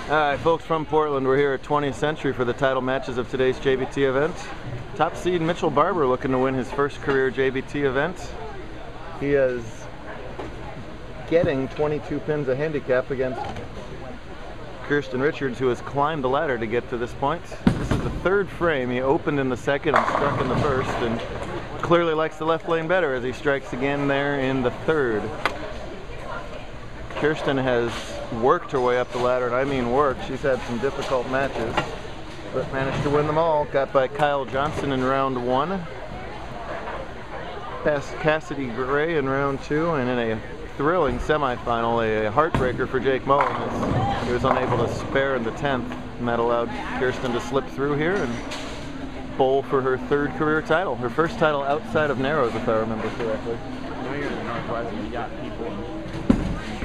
Alright folks, from Portland, we're here at 20th Century for the title matches of today's JBT event. Top seed Mitchell Barber looking to win his first career JBT event. He is getting 22 pins a handicap against Kjerstin Richards, who has climbed the ladder to get to this point. This is the third frame. He opened in the second and struck in the first, and clearly likes the left lane better as he strikes again there in the third. Kjerstin has worked her way up the ladder, and I mean worked. She's had some difficult matches, but managed to win them all. Got by Kyle Johnson in round one. Passed Cassidy Gray in round two, and in a thrilling semifinal, a heartbreaker for Jake Mullen, as he was unable to spare in the 10th, and that allowed Kjerstin to slip through here and bowl for her third career title. Her first title outside of Narrows, if I remember correctly. Now you're in the Northwest and you got people in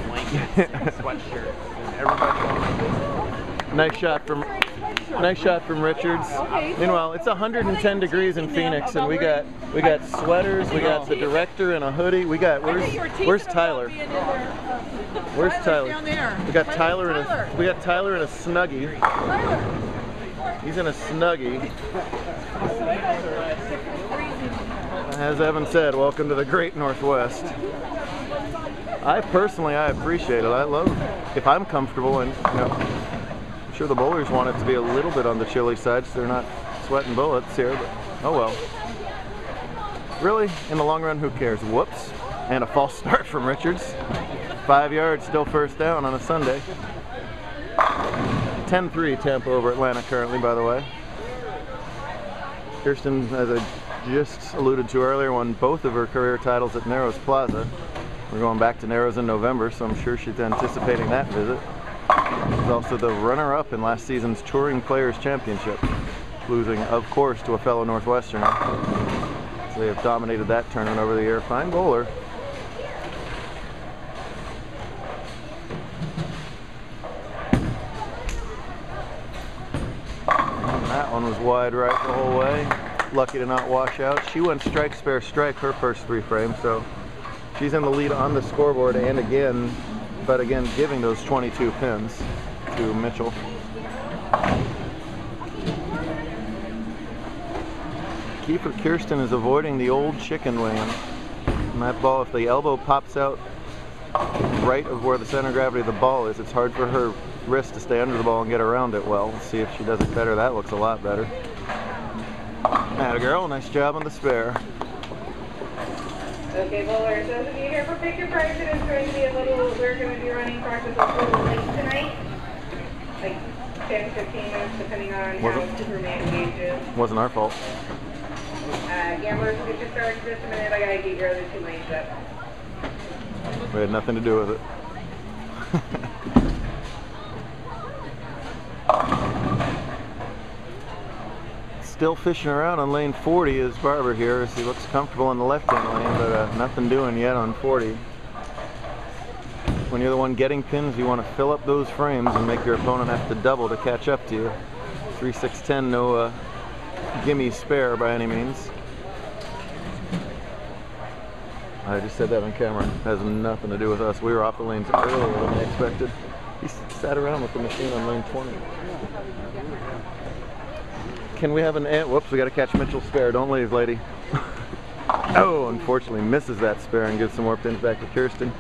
blankets and sweatshirts and everybody. Nice shot from Richards. Meanwhile, it's 110 degrees in Phoenix, and we got sweaters. We got the director in a hoodie. Where's Tyler? Where's Tyler? We got Tyler in a snuggie. He's in a snuggie. As Evan said, welcome to the great Northwest. I appreciate it. I love if I'm comfortable, and I'm sure the bowlers want it to be a little bit on the chilly side so they're not sweating bullets here, but oh well. Really, in the long run, who cares? Whoops. And a false start from Richards. 5 yards, still first down on a Sunday. 10-3 Tampa over Atlanta currently, by the way. Kjerstin, as I just alluded to earlier, won both of her career titles at Narrows Plaza. We're going back to Narrows in November, so I'm sure she's anticipating that visit. She's also the runner-up in last season's Touring Players Championship, losing, of course, to a fellow Northwesterner. So they have dominated that tournament over the year. Fine bowler. That one was wide right the whole way. Lucky to not wash out. She went strike, spare, strike her first three frames, so she's in the lead on the scoreboard, and again, giving those 22 pins to Mitchell. Key for Kjerstin is avoiding the old chicken wing. And that ball, if the elbow pops out right of where the center of gravity of the ball is, it's hard for her wrist to stay under the ball and get around it well. Let's see if she does it better. That looks a lot better. Atta girl, nice job on the spare. Okay, bowlers, those of you here for pick your price, it is going to be we're going to be running practice a little late tonight. Like 10, 15 minutes, depending on how Superman engages. Wasn't our fault. Gamblers, we'll get you started in just a minute. I got to get your other 2 lanes up. We had nothing to do with it. Still fishing around on lane 40 is Barber here, as he looks comfortable in the left-hand lane, but nothing doing yet on 40. When you're the one getting pins, you want to fill up those frames and make your opponent have to double to catch up to you. 3, 6, 10, no gimme spare by any means. I just said that on camera. It has nothing to do with us. We were off the lanes earlier than I expected. He sat around with the machine on lane 20. Can we have an whoops, we got to catch Mitchell's spare. Don't leave, lady. Oh, unfortunately misses that spare and gives some more pins back to Kjerstin.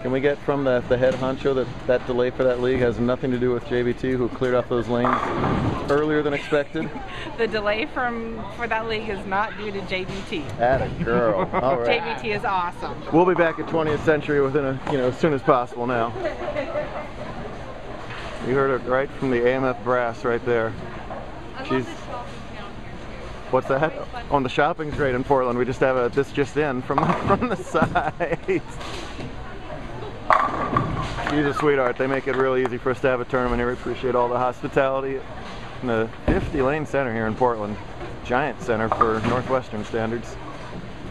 Can we get from the head honcho that delay for that league has nothing to do with JBT, who cleared off those lanes earlier than expected? The delay for that league is not due to JBT. Atta girl. All right. JBT is awesome. We'll be back at 20th Century within as soon as possible now. You heard it right from the AMF brass right there. She's. What's that? On the shopping's great in Portland. We just have this just in from the side. She's a sweetheart. They make it real easy for us to have a tournament here. We appreciate all the hospitality. In the 50-lane center here in Portland. Giant center for Northwestern standards.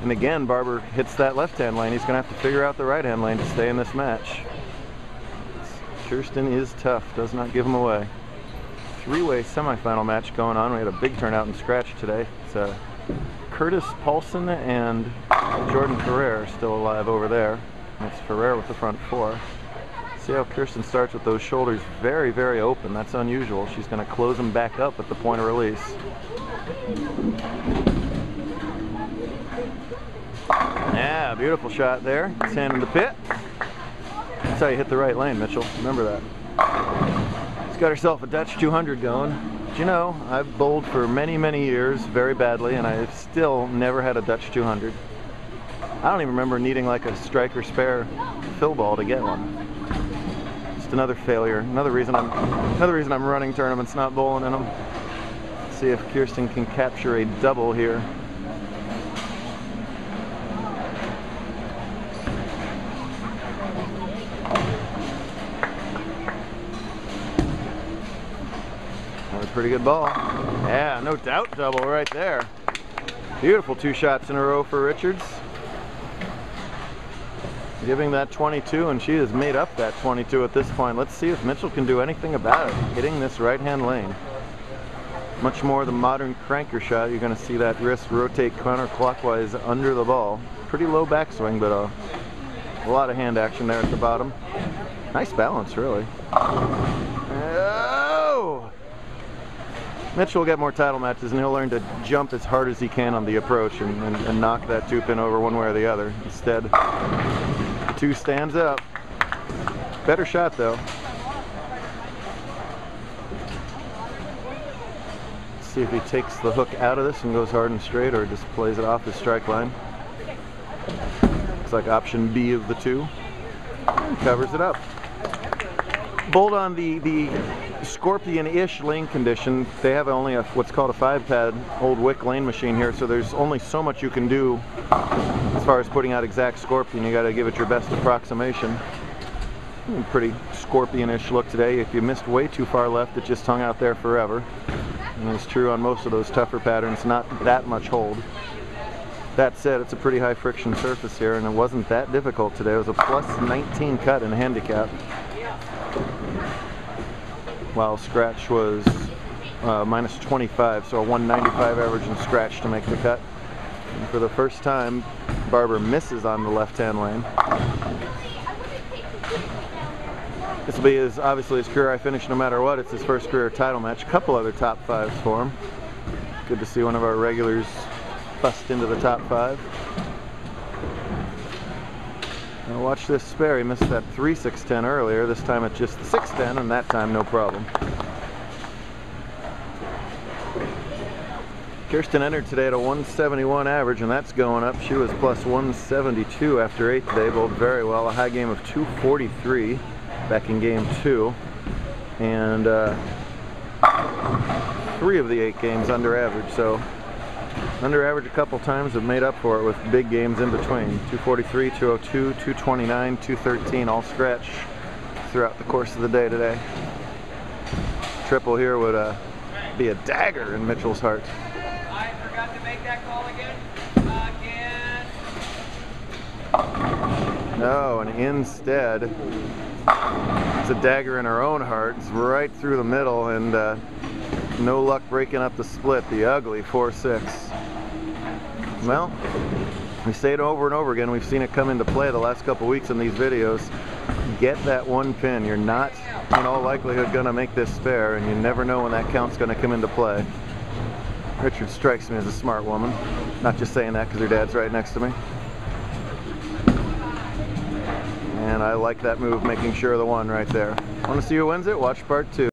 And again, Barber hits that left-hand lane. He's going to have to figure out the right-hand lane to stay in this match. Kjerstin is tough. Does not give him away. Three-way semifinal match going on. We had a big turnout in scratch today. It's Curtis Paulson and Jordan Ferrer still alive over there. That's Ferrer with the front four. See how Kjerstin starts with those shoulders very, very open. That's unusual. She's going to close them back up at the point of release. Yeah, beautiful shot there. Sand in the pit. That's how you hit the right lane, Mitchell. Remember that. She's got herself a Dutch 200 going. But you know, I've bowled for many, many years very badly, and I've still never had a Dutch 200. I don't even remember needing like a striker spare fill ball to get one. Just another failure. Another reason I'm running tournaments, not bowling in them. Let's see if Kjerstin can capture a double here. Another pretty good ball. Yeah, no doubt double right there. Beautiful 2 shots in a row for Richards. Giving that 22, and she has made up that 22 at this point. Let's see if Mitchell can do anything about it. Hitting this right-hand lane. Much more the modern cranker shot. You're going to see that wrist rotate counterclockwise under the ball. Pretty low backswing, but a lot of hand action there at the bottom. Nice balance, really. Oh! Mitchell will get more title matches, and he'll learn to jump as hard as he can on the approach and knock that 2-pin over one way or the other. Instead, 2 stands up. Better shot though. Let's see if he takes the hook out of this and goes hard and straight, or just plays it off his strike line. Looks like option B of the 2. And covers it up. Bowled on the Scorpion-ish lane condition. They have only what's called a 5-pad old wick lane machine here, so there's only so much you can do as far as putting out exact Scorpion. You got to give it your best approximation. Pretty Scorpion-ish look today. If you missed way too far left, it just hung out there forever. And it's true on most of those tougher patterns, not that much hold. That said, it's a pretty high friction surface here, and it wasn't that difficult today. It was a plus 19 cut in handicap, while scratch was minus 25, so a 195 average in scratch to make the cut. And for the first time, Barber misses on the left-hand lane. This will be obviously his career high finish no matter what. It's his first career title match. A couple other top 5s for him. Good to see one of our regulars bust into the top 5. Now watch this spare. He missed that 3-6-10 earlier. This time it's just the 6-10, and that time no problem. Kjerstin entered today at a 171 average, and that's going up. She was plus 172 after 8 today. Bowled very well. A high game of 243 back in game 2. And 3 of the 8 games under average. So under average a couple times, have made up for it with big games in between. 243, 202, 229, 213, all scratch throughout the course of the day today. Triple here would be a dagger in Mitchell's heart. I forgot to make that call again. No, and instead, it's a dagger in her own heart. It's right through the middle, and no luck breaking up the split. The ugly 4-6. Well, we say it over and over again. We've seen it come into play the last couple weeks in these videos. Get that 1 pin. You're not, in all likelihood, going to make this spare, and you never know when that count's going to come into play. Richard strikes me as a smart woman. Not just saying that because her dad's right next to me. And I like that move, making sure of the 1 right there. Want to see who wins it? Watch part 2.